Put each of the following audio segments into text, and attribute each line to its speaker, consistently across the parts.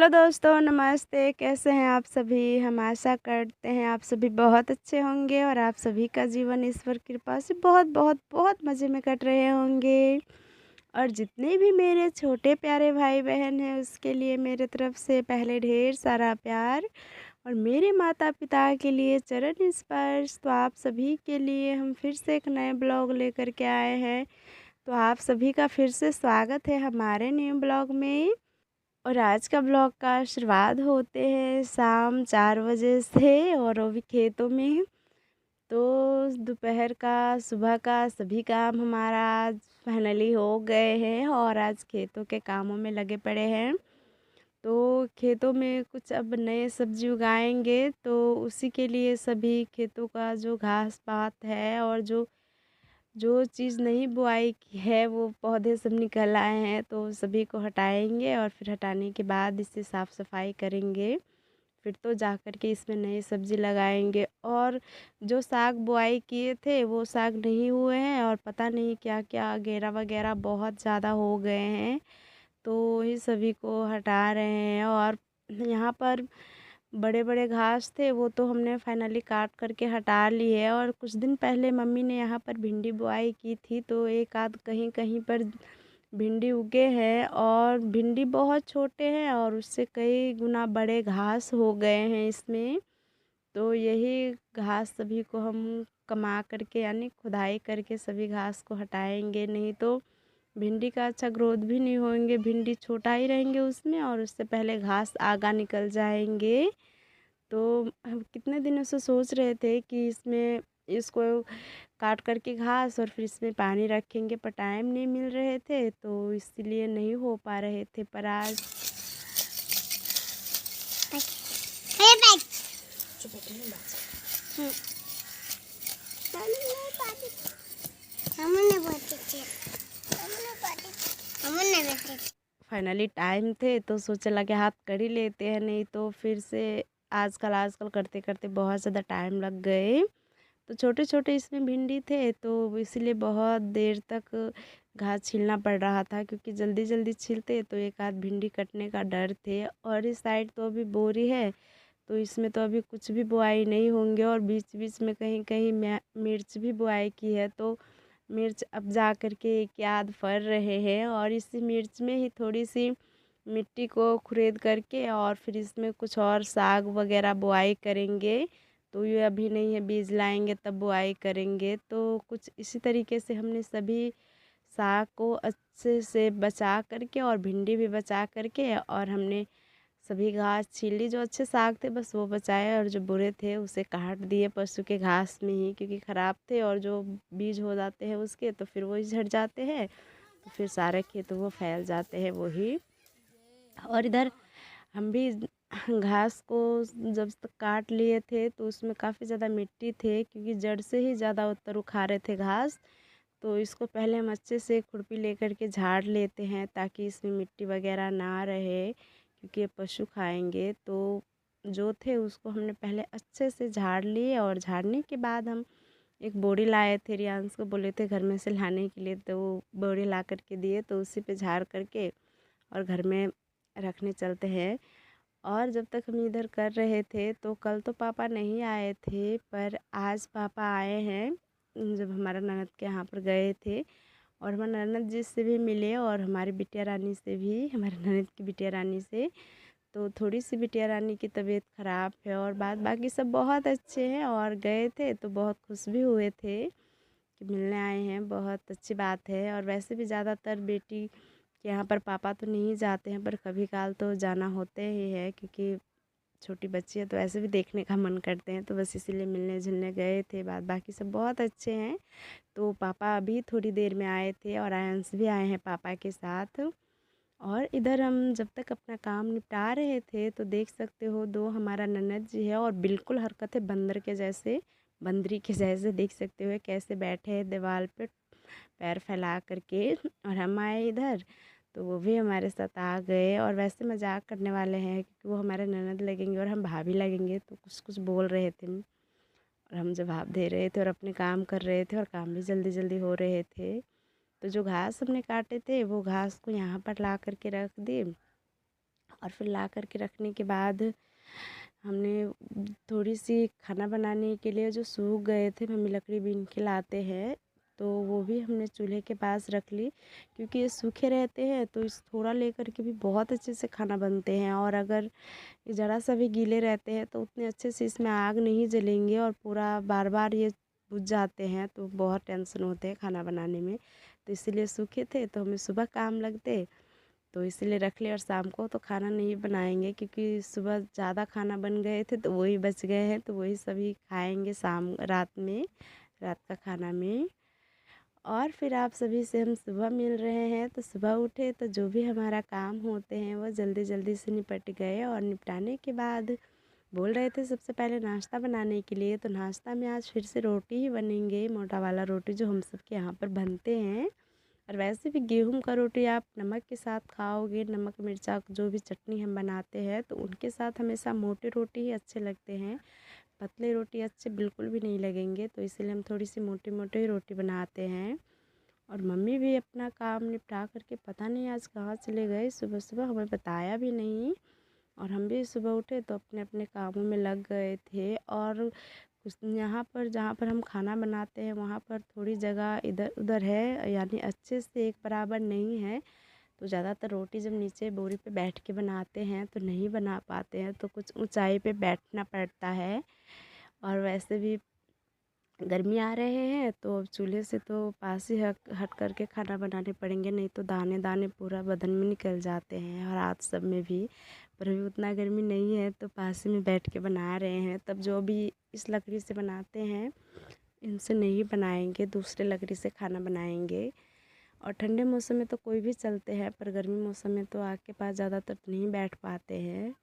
Speaker 1: Hello दोस्तों, नमस्ते। कैसे हैं आप सभी? हम आशा करते हैं आप सभी बहुत अच्छे होंगे और आप सभी का जीवन ईश्वर की कृपा से बहुत बहुत बहुत मज़े में कट रहे होंगे। और जितने भी मेरे छोटे प्यारे भाई बहन हैं उसके लिए मेरे तरफ से पहले ढेर सारा प्यार। और मेरे माता पिता के लिए चरण स्पर्श। तो आप सभी के लिए हम फिर से एक नए ब्लॉग लेकर के आए हैं। तो आप सभी का फिर से स्वागत है हमारे न्यू ब्लॉग में। और आज का ब्लॉग का शुरुआत होते हैं शाम 4 बजे से, और वो भी खेतों में। तो दोपहर का, सुबह का सभी काम हमारा आज फाइनली हो गए हैं और आज खेतों के कामों में लगे पड़े हैं। तो खेतों में कुछ अब नए सब्जी उगाएंगे, तो उसी के लिए सभी खेतों का जो घास पात है और जो जो चीज़ नहीं बुआई की है वो पौधे सब निकल आए हैं, तो सभी को हटाएंगे और फिर हटाने के बाद इसे साफ़ सफाई करेंगे। फिर तो जा कर के इसमें नई सब्ज़ी लगाएंगे। और जो साग बुआई किए थे वो साग नहीं हुए हैं और पता नहीं क्या क्या घेरा वगैरह बहुत ज़्यादा हो गए हैं, तो ये सभी को हटा रहे हैं। और यहाँ पर बड़े बड़े घास थे वो तो हमने फाइनली काट करके हटा ली है। और कुछ दिन पहले मम्मी ने यहाँ पर भिंडी बुआई की थी, तो एक आध कहीं कहीं पर भिंडी उगे हैं और भिंडी बहुत छोटे हैं और उससे कई गुना बड़े घास हो गए हैं इसमें। तो यही घास सभी को हम कमा करके यानी खुदाई करके सभी घास को हटाएंगे, नहीं तो भिंडी का अच्छा ग्रोथ भी नहीं होंगे। भिंडी छोटा ही रहेंगे उसमें और उससे पहले घास आगा निकल जाएंगे। तो हम कितने दिनों से सोच रहे थे कि इसमें इसको काट करके घास और फिर इसमें पानी रखेंगे, पर टाइम नहीं मिल रहे थे तो इसलिए नहीं हो पा रहे थे। पर आज फाइनली टाइम थे तो सोचा लगे हाथ कर ही लेते हैं, नहीं तो फिर से आजकल आजकल करते करते बहुत ज़्यादा टाइम लग गए। तो छोटे छोटे इसमें भिंडी थे तो इसीलिए बहुत देर तक घास छीलना पड़ रहा था, क्योंकि जल्दी जल्दी छीलते तो एक आध भिंडी कटने का डर थे। और इस साइड तो अभी बोरी है, तो इसमें तो अभी कुछ भी बुआई नहीं होंगे। और बीच बीच में कहीं कहीं मिर्च भी बुआई की है, तो मिर्च अब जा कर के एक आध फर रहे हैं। और इसी मिर्च में ही थोड़ी सी मिट्टी को खुरेद करके और फिर इसमें कुछ और साग वगैरह बुआई करेंगे। तो ये अभी नहीं है, बीज लाएंगे तब बुआई करेंगे। तो कुछ इसी तरीके से हमने सभी साग को अच्छे से बचा करके और भिंडी भी बचा करके और हमने सभी घास छील ली। जो अच्छे साग थे बस वो बचाए और जो बुरे थे उसे काट दिए पशु के घास में ही, क्योंकि ख़राब थे और जो बीज हो जाते हैं उसके तो फिर वही झड़ जाते हैं, तो फिर सारे खेतों वो फैल जाते हैं वही। और इधर हम भी घास को जब तक काट लिए थे तो उसमें काफ़ी ज़्यादा मिट्टी थे, क्योंकि जड़ से ही ज़्यादा उत्तर उखा रहे थे घास। तो इसको पहले हम अच्छे से खुरपी लेकर के झाड़ लेते हैं ताकि इसमें मिट्टी वगैरह ना रहे, क्योंकि ये पशु खाएंगे। तो जो थे उसको हमने पहले अच्छे से झाड़ लिए और झाड़ने के बाद हम एक बोरी लाए थे। रियांश को बोले थे घर में से लाने के लिए, तो वो बोरी ला करके दिए, तो उसी पे झाड़ करके और घर में रखने चलते हैं। और जब तक हम इधर कर रहे थे तो कल तो पापा नहीं आए थे, पर आज पापा आए हैं। जब हमारा ननद के यहाँ पर गए थे और हमारे ननद जी से भी मिले और हमारी बिटिया रानी से भी, हमारे ननद की बिटिया रानी से। तो थोड़ी सी बिटिया रानी की तबीयत ख़राब है और बाद बाकी सब बहुत अच्छे हैं। और गए थे तो बहुत खुश भी हुए थे कि मिलने आए हैं, बहुत अच्छी बात है। और वैसे भी ज़्यादातर बेटी के यहाँ पर पापा तो नहीं जाते हैं, पर कभी काल तो जाना होते ही है, क्योंकि छोटी बच्ची है तो ऐसे भी देखने का मन करते हैं। तो बस इसीलिए मिलने जुलने गए थे। बाद बाकी सब बहुत अच्छे हैं। तो पापा अभी थोड़ी देर में आए थे और आयंस भी आए हैं पापा के साथ। और इधर हम जब तक अपना काम निपटा रहे थे तो देख सकते हो दो हमारा ननद जी है और बिल्कुल हरकत है बंदर के जैसे, बंदरी के जैसे। देख सकते हो कैसे बैठे हैं दीवार पे पैर फैला करके। और हम आए इधर तो वो भी हमारे साथ आ गए और वैसे मजाक करने वाले हैं, क्योंकि वो हमारे ननद लगेंगे और हम भाभी लगेंगे। तो कुछ कुछ बोल रहे थे और हम जवाब दे रहे थे और अपने काम कर रहे थे और काम भी जल्दी जल्दी हो रहे थे। तो जो घास हमने काटे थे वो घास को यहाँ पर ला करके रख दी और फिर ला कर के रखने के बाद हमने थोड़ी सी खाना बनाने के लिए जो सूख गए थे, मम्मी लकड़ी बीन के लाते हैं, तो वो भी हमने चूल्हे के पास रख ली, क्योंकि ये सूखे रहते हैं तो इस थोड़ा लेकर के भी बहुत अच्छे से खाना बनते हैं। और अगर ये ज़रा सा भी गीले रहते हैं तो उतने अच्छे से इसमें आग नहीं जलेंगे और पूरा बार बार ये बुझ जाते हैं, तो बहुत टेंशन होते हैं खाना बनाने में। तो इसीलिए सूखे थे तो हमें सुबह काम लगते, तो इसीलिए रख लिया। और शाम को तो खाना नहीं बनाएंगे, क्योंकि सुबह ज़्यादा खाना बन गए थे तो वही बच गए हैं, तो वही सभी खाएंगे शाम रात में, रात का खाना में। और फिर आप सभी से हम सुबह मिल रहे हैं, तो सुबह उठे तो जो भी हमारा काम होते हैं वो जल्दी जल्दी से निपट गए। और निपटाने के बाद बोल रहे थे सबसे पहले नाश्ता बनाने के लिए, तो नाश्ता में आज फिर से रोटी ही बनेंगे, मोटा वाला रोटी जो हम सब के यहाँ पर बनते हैं। और वैसे भी गेहूं का रोटी आप नमक के साथ खाओगे, नमक मिर्चा जो भी चटनी हम बनाते हैं तो उनके साथ हमेशा मोटे रोटी ही अच्छे लगते हैं, पतले रोटी अच्छे बिल्कुल भी नहीं लगेंगे। तो इसलिए हम थोड़ी सी मोटी मोटी ही रोटी बनाते हैं। और मम्मी भी अपना काम निपटा करके पता नहीं आज कहाँ चले गए, सुबह सुबह हमें बताया भी नहीं। और हम भी सुबह उठे तो अपने अपने कामों में लग गए थे। और कुछ यहाँ पर जहाँ पर हम खाना बनाते हैं वहाँ पर थोड़ी जगह इधर उधर है, यानी अच्छे से एक बराबर नहीं है। तो ज़्यादातर रोटी जब नीचे बोरी पे बैठ के बनाते हैं तो नहीं बना पाते हैं, तो कुछ ऊंचाई पे बैठना पड़ता है। और वैसे भी गर्मी आ रहे हैं तो अब चूल्हे से तो पास ही हट करके खाना बनाने पड़ेंगे, नहीं तो दाने दाने पूरा बदन में निकल जाते हैं और हाथ सब में भी। पर अभी उतना गर्मी नहीं है तो पास ही में बैठ के बना रहे हैं। तब जो भी इस लकड़ी से बनाते हैं इनसे नहीं बनाएंगे, दूसरे लकड़ी से खाना बनाएंगे। और ठंडे मौसम में तो कोई भी चलते हैं, पर गर्मी मौसम में तो आग के पास ज़्यादातर नहीं बैठ पाते हैं।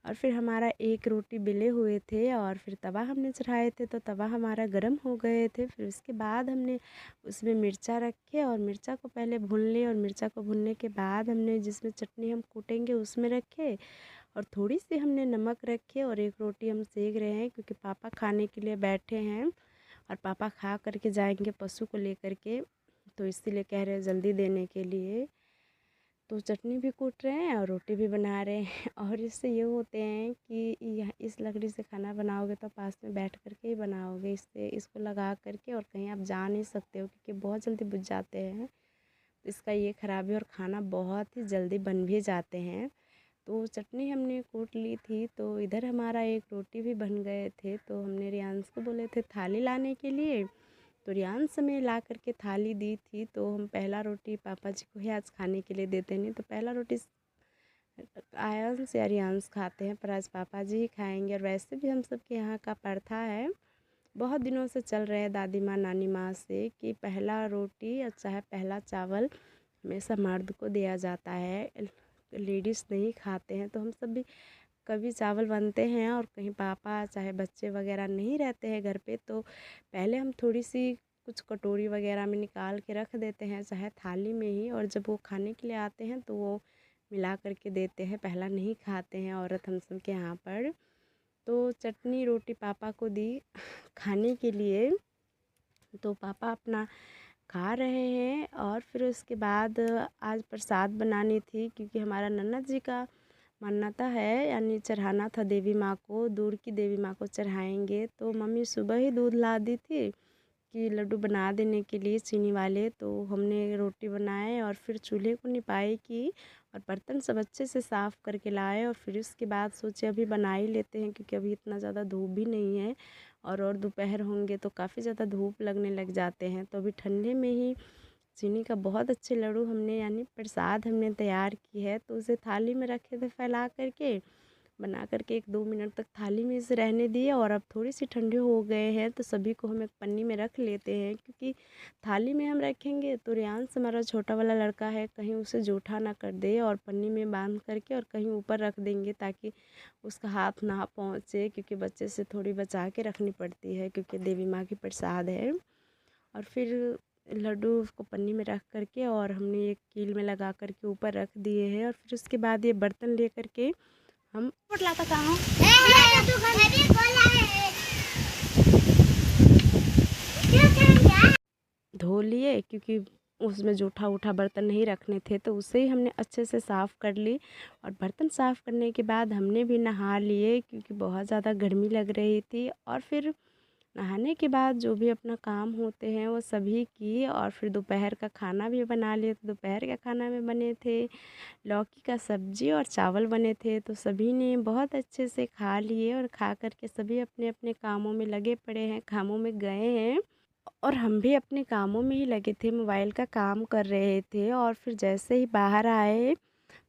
Speaker 1: और फिर हमारा एक रोटी बेले हुए थे और फिर तवा हमने चढ़ाए थे, तो तवा हमारा गर्म हो गए थे। फिर उसके बाद हमने उसमें मिर्चा रखे और मिर्चा को पहले भून लिए, और मिर्चा को भूनने के बाद हमने जिसमें चटनी हम कूटेंगे उसमें रखे, और थोड़ी सी हमने नमक रखे। और एक रोटी हम सेक रहे हैं क्योंकि पापा खाने के लिए बैठे हैं और पापा खा करके जाएंगे पशु को लेकर के, तो इसीलिए कह रहे हैं जल्दी देने के लिए। तो चटनी भी कूट रहे हैं और रोटी भी बना रहे हैं। और इससे ये होते हैं कि यह इस लकड़ी से खाना बनाओगे तो पास में बैठ करके ही बनाओगे, इससे इसको लगा करके और कहीं आप जा नहीं सकते हो क्योंकि बहुत जल्दी बुझ जाते हैं। इसका ये खराबी, और खाना बहुत ही जल्दी बन भी जाते हैं। तो चटनी हमने कूट ली थी, तो इधर हमारा एक रोटी भी बन गए थे। तो हमने रियांश को बोले थे थाली लाने के लिए, तो रियांश हमें ला करके थाली दी थी। तो हम पहला रोटी पापा जी को ही आज खाने के लिए देते, नहीं तो पहला रोटी आयांश या रियांश खाते हैं, पर आज पापा जी ही खाएंगे। और वैसे भी हम सब के यहाँ का प्रथा है, बहुत दिनों से चल रहे हैं दादी माँ नानी माँ से, कि पहला रोटी और चाहे पहला चावल हमेशा मर्द को दिया जाता है, लेडीज़ नहीं खाते हैं। तो हम सब भी कभी चावल बनते हैं और कहीं पापा चाहे बच्चे वगैरह नहीं रहते हैं घर पे, तो पहले हम थोड़ी सी कुछ कटोरी वगैरह में निकाल के रख देते हैं, चाहे थाली में ही, और जब वो खाने के लिए आते हैं तो वो मिला करके देते हैं। पहला नहीं खाते हैं औरत हम सब के यहाँ पर। तो चटनी रोटी पापा को दी खाने के लिए, तो पापा अपना खा रहे हैं। और फिर उसके बाद आज प्रसाद बनानी थी, क्योंकि हमारा नन्नद जी का मान्यता है, यानी चढ़ाना था देवी माँ को, दूध की देवी माँ को चढ़ाएंगे। तो मम्मी सुबह ही दूध ला दी थी कि लड्डू बना देने के लिए चीनी वाले। तो हमने रोटी बनाए और फिर चूल्हे को निपाई की और बर्तन सब अच्छे से साफ़ करके लाए। और फिर उसके बाद सोचे अभी बना ही लेते हैं, क्योंकि अभी इतना ज़्यादा धूप भी नहीं है, और दोपहर होंगे तो काफ़ी ज़्यादा धूप लगने लग जाते हैं। तो अभी ठंडे में ही चीनी का बहुत अच्छे लड्डू हमने यानी प्रसाद हमने तैयार की है। तो उसे थाली में रखे थे फैला करके, बना करके 1-2 मिनट तक थाली में इसे रहने दिए। और अब थोड़ी सी ठंडे हो गए हैं तो सभी को हम एक पन्नी में रख लेते हैं, क्योंकि थाली में हम रखेंगे तो रियांश हमारा छोटा वाला लड़का है, कहीं उसे जूठा ना कर दे, और पन्नी में बांध करके और कहीं ऊपर रख देंगे ताकि उसका हाथ ना पहुँचे, क्योंकि बच्चे से थोड़ी बचा के रखनी पड़ती है क्योंकि देवी माँ की प्रसाद है। और फिर लड्डू उसको पन्नी में रख करके और हमने एक कील में लगा करके ऊपर रख दिए हैं। और फिर उसके बाद ये बर्तन ले करके हम लाता कहाँ धो लिए, क्योंकि उसमें जूठा उठा बर्तन नहीं रखने थे, तो उसे ही हमने अच्छे से साफ़ कर ली। और बर्तन साफ़ करने के बाद हमने भी नहा लिए, क्योंकि बहुत ज़्यादा गर्मी लग रही थी। और फिर नहाने के बाद जो भी अपना काम होते हैं वो सभी किए, और फिर दोपहर का खाना भी बना लिए। तो दोपहर का खाना में बने थे लौकी का सब्जी और चावल बने थे। तो सभी ने बहुत अच्छे से खा लिए, और खा कर के सभी अपने अपने कामों में लगे पड़े हैं, कामों में गए हैं। और हम भी अपने कामों में ही लगे थे, मोबाइल का काम कर रहे थे। और फिर जैसे ही बाहर आए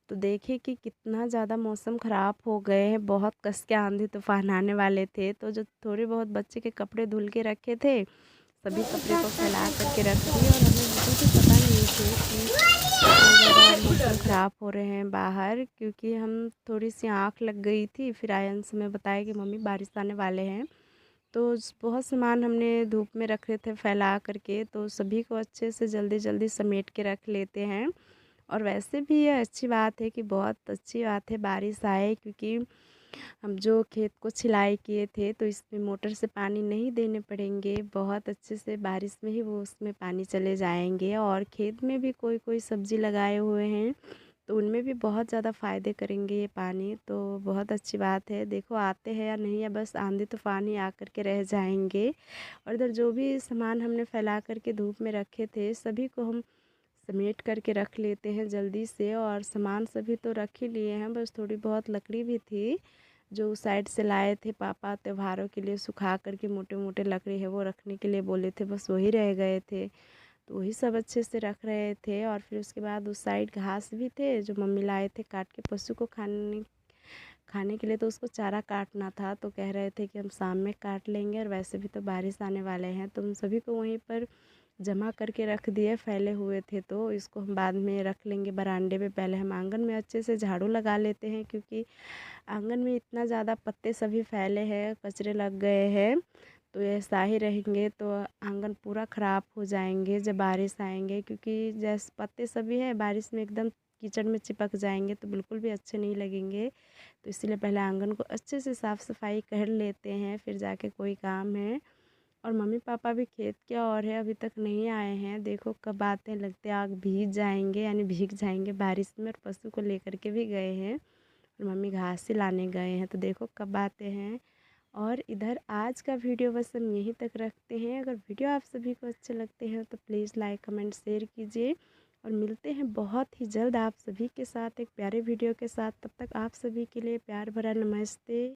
Speaker 1: तो देखे कि कितना ज़्यादा मौसम ख़राब हो गए हैं, बहुत कस के आंधी तूफान आने वाले थे। तो जो थोड़े बहुत बच्चे के कपड़े धुल के रखे थे, सभी कपड़े को फैला करके रख दिए। और हमें बिल्कुल भी पता नहीं थे कि इतना ज़्यादा मौसम ख़राब हो रहे हैं बाहर, क्योंकि हम थोड़ी सी आँख लग गई थी। फिर आयंस में बताया कि मम्मी बारिश आने वाले हैं। तो बहुत सामान हमने धूप में रखे थे फैला करके, तो सभी को अच्छे से जल्दी जल्दी समेट के रख लेते हैं। और वैसे भी ये अच्छी बात है, कि बहुत अच्छी बात है बारिश आए, क्योंकि हम जो खेत को छिलाई किए थे तो इसमें मोटर से पानी नहीं देने पड़ेंगे, बहुत अच्छे से बारिश में ही वो उसमें पानी चले जाएंगे। और खेत में भी कोई कोई सब्ज़ी लगाए हुए हैं, तो उनमें भी बहुत ज़्यादा फ़ायदे करेंगे ये पानी। तो बहुत अच्छी बात है, देखो आते हैं या नहीं, या बस आंधी तूफान ही आकर के रह जाएंगे। और इधर जो भी सामान हमने फैला करके धूप में रखे थे, सभी को हम समेट करके रख लेते हैं जल्दी से। और सामान सभी तो रख ही लिए हैं, बस थोड़ी बहुत लकड़ी भी थी जो उस साइड से लाए थे पापा त्योहारों के लिए, सुखा करके मोटे मोटे लकड़ी है वो रखने के लिए बोले थे, बस वही रह गए थे। तो वही सब अच्छे से रख रहे थे। और फिर उसके बाद उस साइड घास भी थे जो मम्मी लाए थे काट के पशु को खाने खाने के लिए। तो उसको चारा काटना था, तो कह रहे थे कि हम शाम में काट लेंगे, और वैसे भी तो बारिश आने वाले हैं। तो उन सभी को वहीं पर जमा करके रख दिए, फैले हुए थे। तो इसको हम बाद में रख लेंगे बरामदे में। पहले हम आंगन में अच्छे से झाड़ू लगा लेते हैं, क्योंकि आंगन में इतना ज़्यादा पत्ते सभी फैले हैं, कचरे लग गए हैं। तो ऐसा ही रहेंगे तो आंगन पूरा ख़राब हो जाएंगे जब बारिश आएंगे, क्योंकि जैसे पत्ते सभी है बारिश में एकदम कीचड़ में चिपक जाएंगे, तो बिल्कुल भी अच्छे नहीं लगेंगे। तो इसीलिए पहले आंगन को अच्छे से साफ़ सफाई कर लेते हैं, फिर जाके कोई काम है। और मम्मी पापा भी खेत के और है, अभी तक नहीं आए हैं, देखो कब आते हैं। लगते आग भीग जाएंगे, यानी भीग जाएंगे बारिश में। और पशु को लेकर के भी गए हैं, और मम्मी घास से लाने गए हैं, तो देखो कब आते हैं। और इधर आज का वीडियो बस हम यहीं तक रखते हैं। अगर वीडियो आप सभी को अच्छे लगते हैं तो प्लीज़ लाइक कमेंट शेयर कीजिए, और मिलते हैं बहुत ही जल्द आप सभी के साथ एक प्यारे वीडियो के साथ। तब तक आप सभी के लिए प्यार भरा नमस्ते।